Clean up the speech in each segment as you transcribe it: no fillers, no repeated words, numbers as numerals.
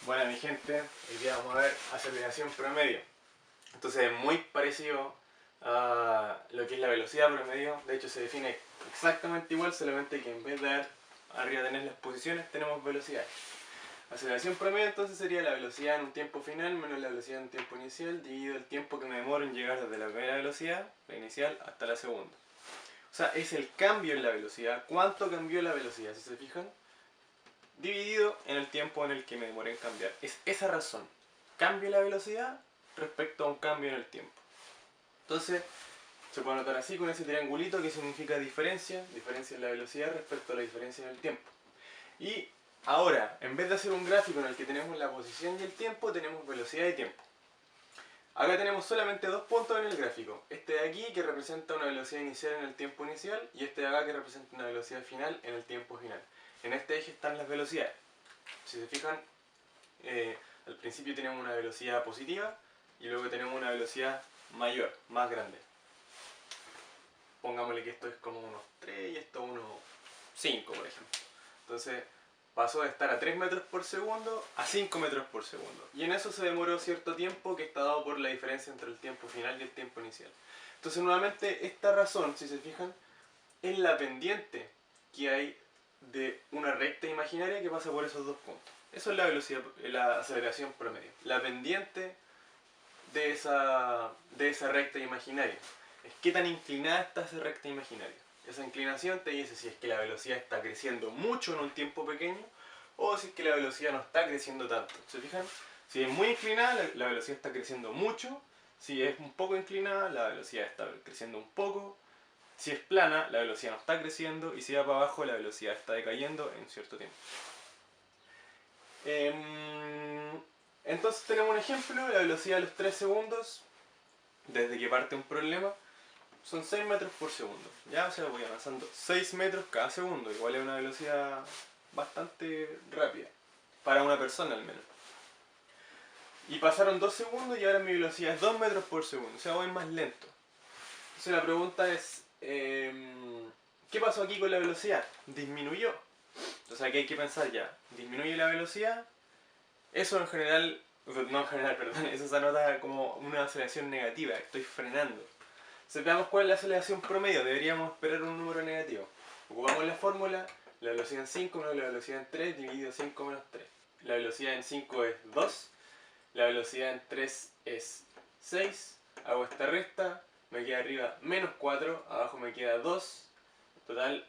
Bueno, mi gente, hoy día vamos a ver aceleración promedio. Entonces es muy parecido a lo que es la velocidad promedio. De hecho se define exactamente igual, solamente que en vez de arriba tener las posiciones, tenemos velocidad. Aceleración promedio entonces sería la velocidad en un tiempo final menos la velocidad en un tiempo inicial, dividido el tiempo que me demoro en llegar desde la primera velocidad, la inicial, hasta la segunda. O sea, es el cambio en la velocidad. ¿Cuánto cambió la velocidad? Si se fijan, dividido en el tiempo en el que me demoré en cambiar. Es esa razón. Cambio la velocidad respecto a un cambio en el tiempo. Entonces, se puede anotar así con ese triangulito que significa diferencia. Diferencia en la velocidad respecto a la diferencia en el tiempo. Y ahora, en vez de hacer un gráfico en el que tenemos la posición y el tiempo, tenemos velocidad y tiempo. Acá tenemos solamente dos puntos en el gráfico. Este de aquí que representa una velocidad inicial en el tiempo inicial y este de acá que representa una velocidad final en el tiempo final. En este eje están las velocidades. Si se fijan, al principio tenemos una velocidad positiva y luego tenemos una velocidad mayor, más grande. Pongámosle que esto es como unos 3 y esto unos 5, por ejemplo. Entonces pasó de estar a 3 metros por segundo a 5 metros por segundo. Y en eso se demoró cierto tiempo que está dado por la diferencia entre el tiempo final y el tiempo inicial. Entonces nuevamente esta razón, si se fijan, es la pendiente que hay de una recta imaginaria que pasa por esos dos puntos. Eso es la velocidad, la aceleración promedio. La pendiente de esa recta imaginaria. Es qué tan inclinada está esa recta imaginaria. Esa inclinación te dice si es que la velocidad está creciendo mucho en un tiempo pequeño o si es que la velocidad no está creciendo tanto. ¿Se fijan? Si es muy inclinada, la velocidad está creciendo mucho. Si es un poco inclinada, la velocidad está creciendo un poco. Si es plana, la velocidad no está creciendo. Y si va para abajo, la velocidad está decayendo en cierto tiempo. Entonces tenemos un ejemplo, la velocidad de los 3 segundos, desde que parte un problema, son 6 metros por segundo. Ya, o sea, voy avanzando 6 metros cada segundo, igual es una velocidad bastante rápida, para una persona al menos. Y pasaron 2 segundos y ahora mi velocidad es 2 metros por segundo, o sea, voy más lento. Entonces la pregunta es, ¿qué pasó aquí con la velocidad? ¿Disminuyó? O sea, que hay que pensar ya, ¿disminuye la velocidad? Eso en general, no en general, perdón, eso se anota como una aceleración negativa, estoy frenando. Si veamos cuál es la aceleración promedio, deberíamos esperar un número negativo. Ocupamos la fórmula, la velocidad en 5 menos la velocidad en 3 dividido 5 menos 3. La velocidad en 5 es 2, la velocidad en 3 es 6, hago esta resta, me queda arriba menos 4, abajo me queda 2, total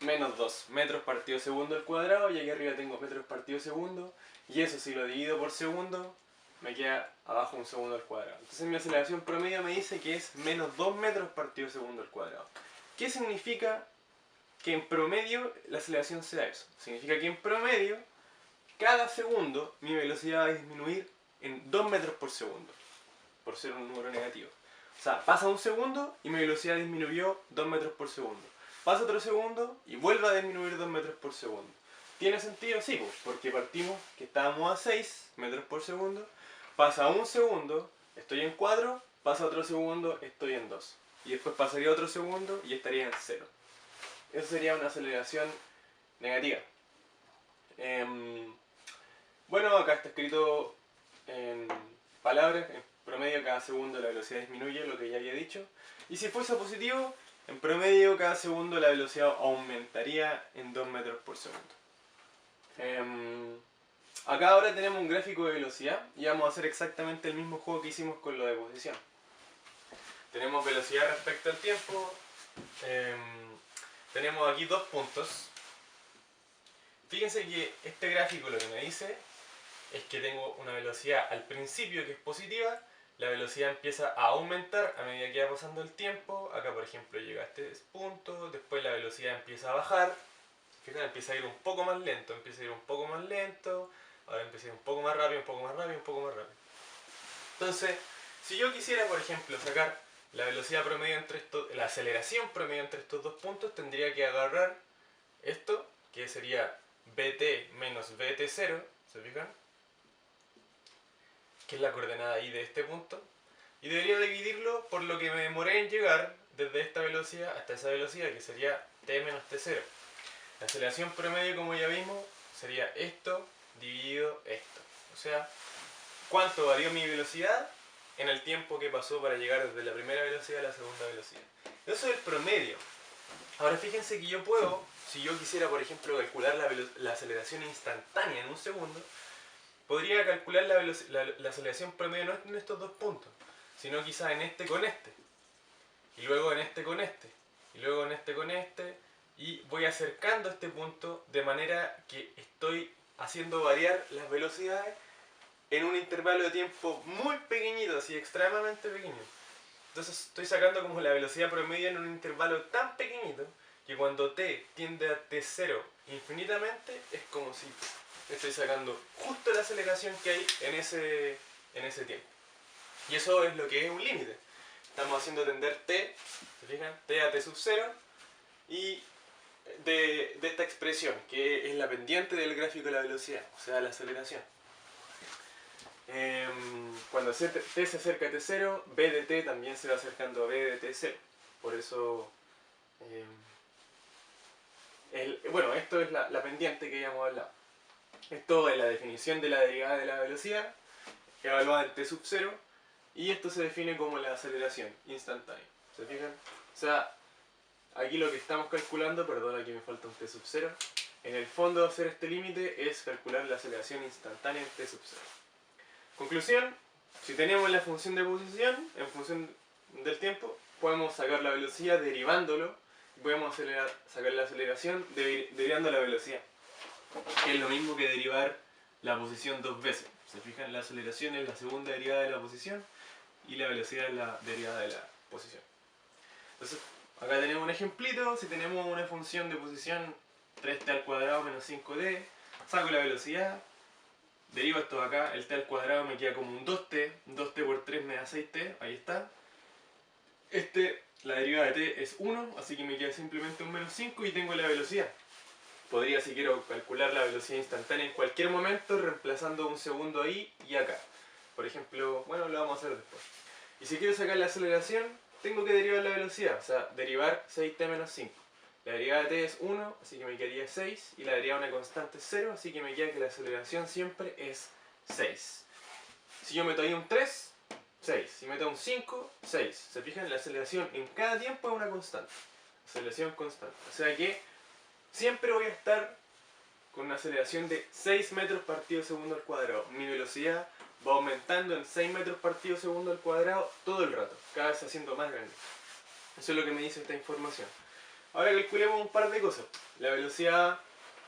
menos 2 metros partido segundo al cuadrado y aquí arriba tengo metros partido segundo y eso si lo divido por segundo me queda abajo un segundo al cuadrado. Entonces mi aceleración promedio me dice que es menos 2 metros partido segundo al cuadrado. ¿Qué significa que en promedio la aceleración sea eso? Significa que en promedio cada segundo mi velocidad va a disminuir en 2 metros por segundo, por ser un número negativo. O sea, pasa un segundo y mi velocidad disminuyó 2 metros por segundo. Pasa otro segundo y vuelve a disminuir 2 metros por segundo. ¿Tiene sentido? Sí, pues, porque partimos que estábamos a 6 metros por segundo. Pasa un segundo, estoy en 4, pasa otro segundo, estoy en 2. Y después pasaría otro segundo y estaría en 0. Eso sería una aceleración negativa. Bueno, acá está escrito en palabras, en promedio cada segundo la velocidad disminuye, lo que ya había dicho. Y si fuese positivo, en promedio cada segundo la velocidad aumentaría en 2 metros por segundo. Acá ahora tenemos un gráfico de velocidad y vamos a hacer exactamente el mismo juego que hicimos con lo de posición. Tenemos velocidad respecto al tiempo. Tenemos aquí dos puntos. Fíjense que este gráfico lo que me dice es que tengo una velocidad al principio que es positiva, la velocidad empieza a aumentar a medida que va pasando el tiempo. Acá por ejemplo llega a este punto, después la velocidad empieza a bajar. Fíjense, empieza a ir un poco más lento, empieza a ir un poco más lento, ahora empieza a ir un poco más rápido, un poco más rápido, un poco más rápido. Entonces, si yo quisiera por ejemplo sacar la velocidad promedio entre estos, la aceleración promedio entre estos dos puntos, tendría que agarrar esto, que sería Vt menos Vt0, ¿se fijan? Que es la coordenada y de este punto, y debería dividirlo por lo que me demoré en llegar desde esta velocidad hasta esa velocidad, que sería t menos t0. La aceleración promedio, como ya vimos, sería esto dividido esto. O sea, ¿cuánto varió mi velocidad en el tiempo que pasó para llegar desde la primera velocidad a la segunda velocidad? Eso es el promedio. Ahora fíjense que yo puedo, si yo quisiera por ejemplo calcular la aceleración instantánea en un segundo, podría calcular la aceleración promedio no en estos dos puntos, sino quizás en este con este, y luego en este con este, y luego en este con este, y voy acercando este punto de manera que estoy haciendo variar las velocidades en un intervalo de tiempo muy pequeñito, así extremadamente pequeño. Entonces estoy sacando como la velocidad promedio en un intervalo tan pequeñito que cuando t tiende a t0 infinitamente es como si estoy sacando justo la aceleración que hay en ese tiempo. Y eso es lo que es un límite. Estamos haciendo tender t, ¿se fijan? T a t sub 0 y de esta expresión que es la pendiente del gráfico de la velocidad, o sea la aceleración. Cuando t se acerca a t0, b de t también se va acercando a b de t0. Por eso, bueno, esto es la pendiente que habíamos hablado. Esto es la definición de la derivada de la velocidad, evaluada en t sub 0, y esto se define como la aceleración instantánea. ¿Se fijan? O sea, aquí lo que estamos calculando, perdón, aquí me falta un t sub 0, en el fondo hacer este límite es calcular la aceleración instantánea en t sub 0. Conclusión, si tenemos la función de posición, en función del tiempo, podemos sacar la velocidad derivándolo, y podemos sacar la aceleración derivando la velocidad, que es lo mismo que derivar la posición dos veces. Se fijan, la aceleración es la segunda derivada de la posición y la velocidad es la derivada de la posición. Entonces, acá tenemos un ejemplito. Si tenemos una función de posición 3t al cuadrado menos 5d, saco la velocidad, derivo esto de acá, el t al cuadrado me queda como un 2t, 2t por 3 me da 6t, ahí está. La derivada de t es 1, así que me queda simplemente un menos 5 y tengo la velocidad. Podría, si quiero, calcular la velocidad instantánea en cualquier momento, reemplazando un segundo ahí y acá. Por ejemplo, bueno, lo vamos a hacer después. Y si quiero sacar la aceleración, tengo que derivar la velocidad, o sea, derivar 6t menos 5. La derivada de t es 1, así que me quedaría 6, y la derivada de una constante es 0, así que me queda que la aceleración siempre es 6. Si yo meto ahí un 3, 6. Si meto un 5, 6. ¿Se fijan? La aceleración en cada tiempo es una constante. Aceleración constante. O sea que siempre voy a estar con una aceleración de 6 metros partido segundo al cuadrado. Mi velocidad va aumentando en 6 metros partido segundo al cuadrado todo el rato, cada vez haciendo más grande. Eso es lo que me dice esta información. Ahora calculemos un par de cosas. La velocidad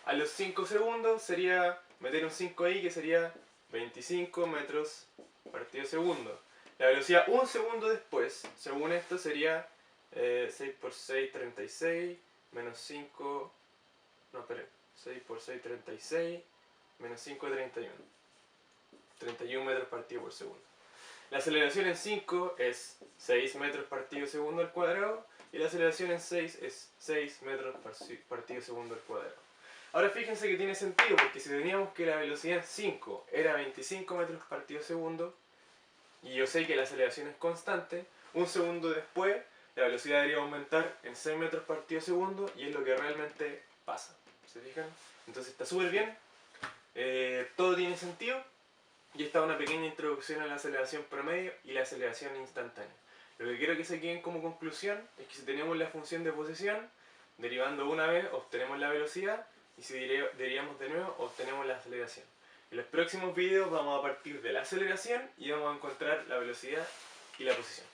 a los 5 segundos sería, meter un 5 ahí, que sería 25 metros partido segundo. La velocidad un segundo después, según esto, sería 6 por 6, 36, menos 5... No, espera, 6 por 6, 36, menos 5, 31. 31 metros partido por segundo. La aceleración en 5 es 6 metros partido segundo al cuadrado, y la aceleración en 6 es 6 metros partido segundo al cuadrado. Ahora fíjense que tiene sentido, porque si teníamos que la velocidad en 5 era 25 metros partido segundo, y yo sé que la aceleración es constante, un segundo después la velocidad debería aumentar en 6 metros partido segundo, y es lo que realmente pasa. ¿Se fijan? Entonces está súper bien, todo tiene sentido, y esta es una pequeña introducción a la aceleración promedio y la aceleración instantánea. Lo que quiero que se queden como conclusión es que si tenemos la función de posición, derivando una vez obtenemos la velocidad, y si derivamos de nuevo obtenemos la aceleración. En los próximos vídeos vamos a partir de la aceleración y vamos a encontrar la velocidad y la posición.